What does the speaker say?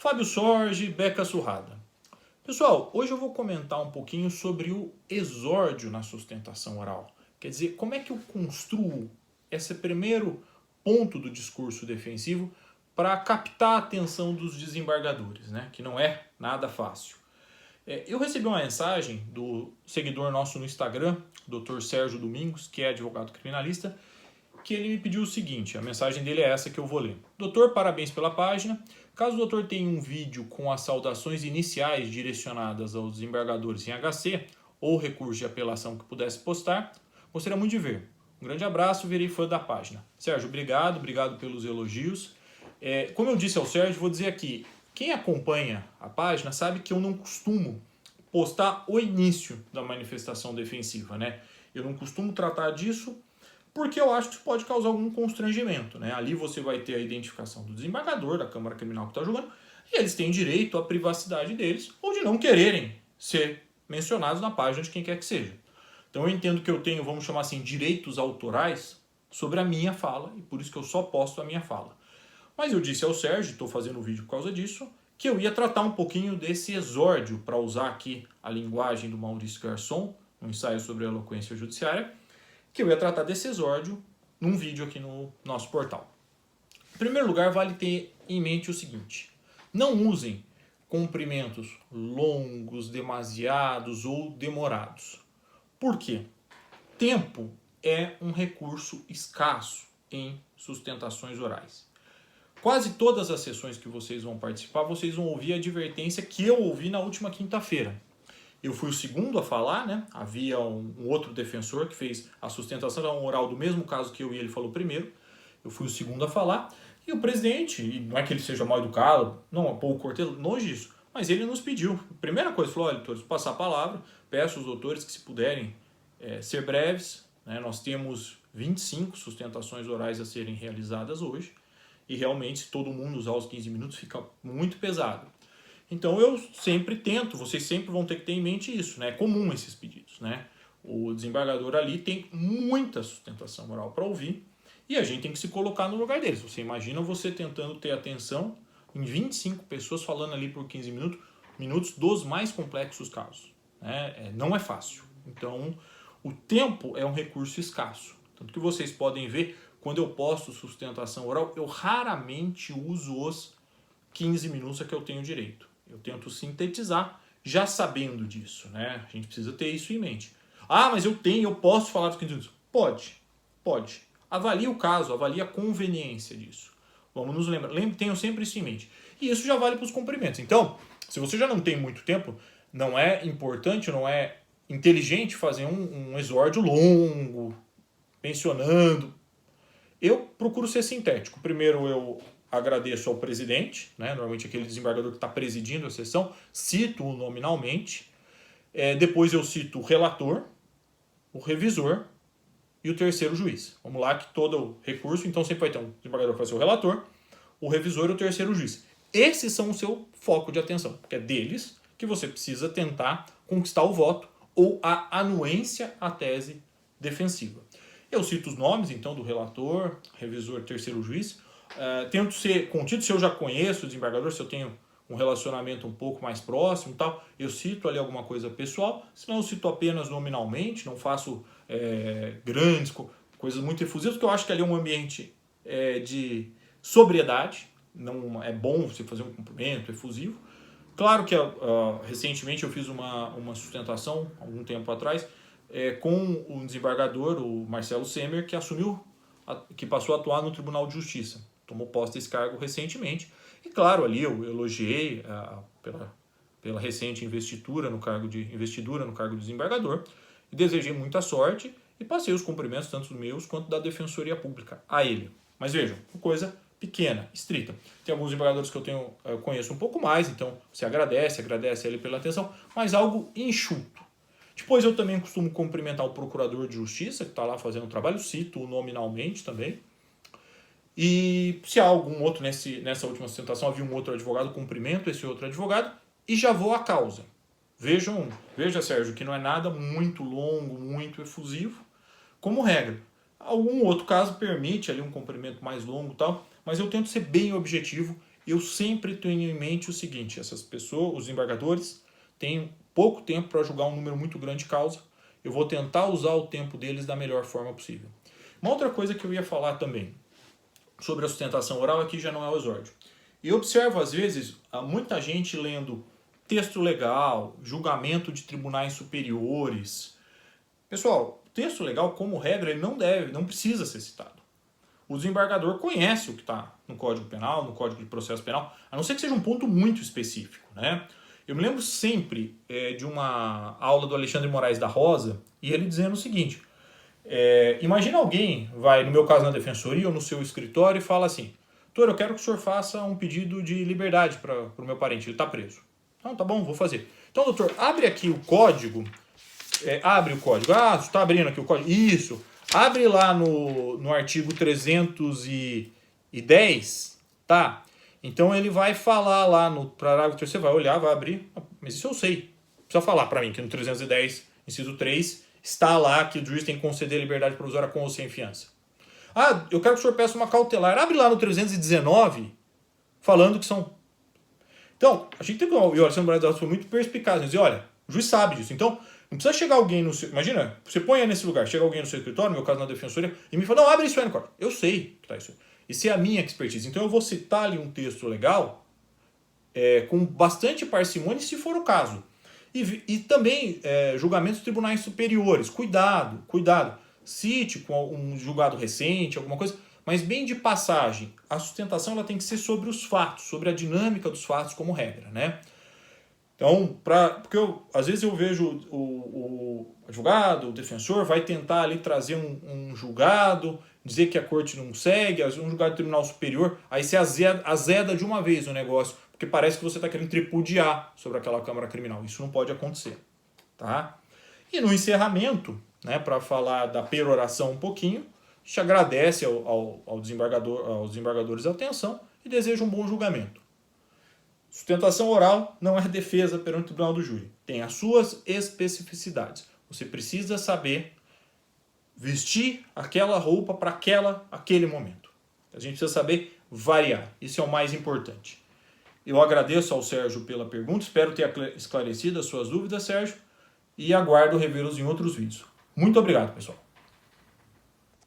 Fábio Sorge, Beca Surrada. Pessoal, hoje eu vou comentar um pouquinho sobre o exórdio na sustentação oral. Quer dizer, como é que eu construo esse primeiro ponto do discurso defensivo para captar a atenção dos desembargadores, né? Que não é nada fácil. Eu recebi uma mensagem do seguidor nosso no Instagram, Dr. Sérgio Domingos, que é advogado criminalista, que ele me pediu o seguinte, a mensagem dele é essa que eu vou ler. Doutor, parabéns pela página. Caso o doutor tenha um vídeo com as saudações iniciais direcionadas aos desembargadores em HC ou recurso de apelação que pudesse postar, gostaria muito de ver. Um grande abraço, virei fã da página. Sérgio, obrigado pelos elogios. Como eu disse ao Sérgio, vou dizer aqui, quem acompanha a página sabe que eu não costumo postar o início da manifestação defensiva, né? Eu não costumo tratar disso porque eu acho que isso pode causar algum constrangimento, né? Ali você vai ter a identificação do desembargador, da Câmara Criminal que está julgando, e eles têm direito à privacidade deles, ou de não quererem ser mencionados na página de quem quer que seja. Então eu entendo que eu tenho, vamos chamar assim, direitos autorais sobre a minha fala, e por isso que eu só posto a minha fala. Mas eu disse ao Sérgio, estou fazendo o vídeo por causa disso, que eu ia tratar um pouquinho desse exórdio, para usar aqui a linguagem do Maurício Garçon, um ensaio sobre a eloquência judiciária, que eu ia tratar desse exórdio num vídeo aqui no nosso portal. Em primeiro lugar, vale ter em mente o seguinte: não usem cumprimentos longos, demasiados ou demorados. Por quê? Tempo é um recurso escasso em sustentações orais. Quase todas as sessões que vocês vão participar, vocês vão ouvir a advertência que eu ouvi na última quinta-feira. Eu fui o segundo a falar, né? Havia um outro defensor que fez a sustentação oral do mesmo caso que eu e ele falou primeiro. Eu fui o segundo a falar. E o presidente, e não é que ele seja mal educado, não, é pouco cortês, longe disso, mas ele nos pediu. Primeira coisa, falou: olha, doutores, passar a palavra, peço aos doutores que, se puderem ser breves, né? Nós temos 25 sustentações orais a serem realizadas hoje, e realmente, se todo mundo usar os 15 minutos, fica muito pesado. Então eu sempre tento, vocês sempre vão ter que ter em mente isso, né? É comum esses pedidos, né? O desembargador ali tem muita sustentação oral para ouvir e a gente tem que se colocar no lugar deles. Você imagina você tentando ter atenção em 25 pessoas falando ali por 15 minutos dos mais complexos casos, né? Não é fácil. Então o tempo é um recurso escasso. Tanto que vocês podem ver, quando eu posto sustentação oral, eu raramente uso os 15 minutos a que eu tenho direito. Eu tento sintetizar já sabendo disso, né? A gente precisa ter isso em mente. Ah, mas eu posso falar dos 15 minutos. Pode. Avalie o caso, avalie a conveniência disso. Vamos nos lembrar. Tenham sempre isso em mente. E isso já vale para os cumprimentos. Então, se você já não tem muito tempo, não é importante, não é inteligente fazer um exórdio longo, mencionando. Eu procuro ser sintético. Primeiro eu agradeço ao presidente, né, normalmente aquele desembargador que está presidindo a sessão, cito-o nominalmente, depois eu cito o relator, o revisor e o terceiro juiz. Vamos lá, que todo recurso, então sempre vai ter um desembargador que vai ser o relator, o revisor e o terceiro juiz. Esses são o seu foco de atenção, porque é deles que você precisa tentar conquistar o voto ou a anuência à tese defensiva. Eu cito os nomes, então, do relator, revisor, terceiro juiz. Tento ser contido, se eu já conheço o desembargador, se eu tenho um relacionamento um pouco mais próximo e tal, eu cito ali alguma coisa pessoal, senão eu cito apenas nominalmente, não faço grandes coisas muito efusivas, porque eu acho que ali é um ambiente de sobriedade, não é bom você fazer um cumprimento efusivo. Claro que recentemente eu fiz uma sustentação, algum tempo atrás, com um desembargador, o Marcelo Semer, que passou a atuar no Tribunal de Justiça. Tomou posse desse cargo recentemente. E claro, ali eu elogiei pela recente investidura no cargo de desembargador e desejei muita sorte e passei os cumprimentos, tanto meus quanto da Defensoria Pública, a ele. Mas vejam, uma coisa pequena, estrita. Tem alguns desembargadores que eu conheço um pouco mais, então você agradece a ele pela atenção, mas algo enxuto. Depois eu também costumo cumprimentar o procurador de justiça, que está lá fazendo o trabalho, cito nominalmente também. E se há algum outro, nessa última sustentação, havia um outro advogado, cumprimento esse outro advogado e já vou à causa. Veja, Sérgio, que não é nada muito longo, muito efusivo, como regra. Algum outro caso permite ali um cumprimento mais longo e tal, mas eu tento ser bem objetivo eu sempre tenho em mente o seguinte: essas pessoas, os desembargadores, têm pouco tempo para julgar um número muito grande de causa. Eu vou tentar usar o tempo deles da melhor forma possível. Uma outra coisa que eu ia falar também sobre a sustentação oral aqui já não é o exórdio. Eu observo, às vezes, muita gente lendo texto legal, julgamento de tribunais superiores. Pessoal, texto legal, como regra, ele não precisa ser citado. O desembargador conhece o que está no Código Penal, no Código de Processo Penal, a não ser que seja um ponto muito específico, né? Eu me lembro sempre de uma aula do Alexandre Moraes da Rosa, e ele dizendo o seguinte: imagina alguém vai, no meu caso na defensoria ou no seu escritório, e fala assim: doutor, eu quero que o senhor faça um pedido de liberdade para o meu parente, ele está preso. Não, tá bom, vou fazer. Então, doutor, abre aqui o código, abre o código. Ah, você está abrindo aqui o código? Isso. Abre lá no artigo 310, tá? Então ele vai falar lá no parágrafo terceiro, você vai olhar, vai abrir, mas isso eu sei. Não precisa falar para mim que no 310, inciso 3, está lá que o juiz tem que conceder liberdade provisória com ou sem fiança. Ah, eu quero que o senhor peça uma cautelar. Abre lá no 319, falando que são... Então, a gente tem que... E o Alexandre Moraes da Rosa foi muito perspicaz. Dizer, olha, o juiz sabe disso. Então, não precisa chegar alguém no seu... Imagina, você põe nesse lugar, chega alguém no seu escritório, no meu caso na defensoria, e me fala: não, abre isso aí no código. Eu sei que tá isso aí. Isso é a minha expertise. Então eu vou citar ali um texto legal com bastante parcimônia, se for o caso. E também julgamentos de tribunais superiores. Cuidado, cuidado. Cite com um julgado recente, alguma coisa, mas bem de passagem. A sustentação ela tem que ser sobre os fatos, sobre a dinâmica dos fatos como regra, né? Então, porque às vezes eu vejo o advogado, o defensor, vai tentar ali trazer um julgado, dizer que a corte não segue, um julgado do tribunal superior, aí você azeda de uma vez o negócio, porque parece que você está querendo tripudiar sobre aquela Câmara Criminal. Isso não pode acontecer, tá? E no encerramento, né, para falar da peroração um pouquinho, a gente agradece aos desembargadores a atenção e deseja um bom julgamento. Sustentação oral não é defesa perante o tribunal do júri. Tem as suas especificidades. Você precisa saber vestir aquela roupa para aquele momento. A gente precisa saber variar. Isso é o mais importante. Eu agradeço ao Sérgio pela pergunta. Espero ter esclarecido as suas dúvidas, Sérgio. E aguardo revê-los em outros vídeos. Muito obrigado, pessoal.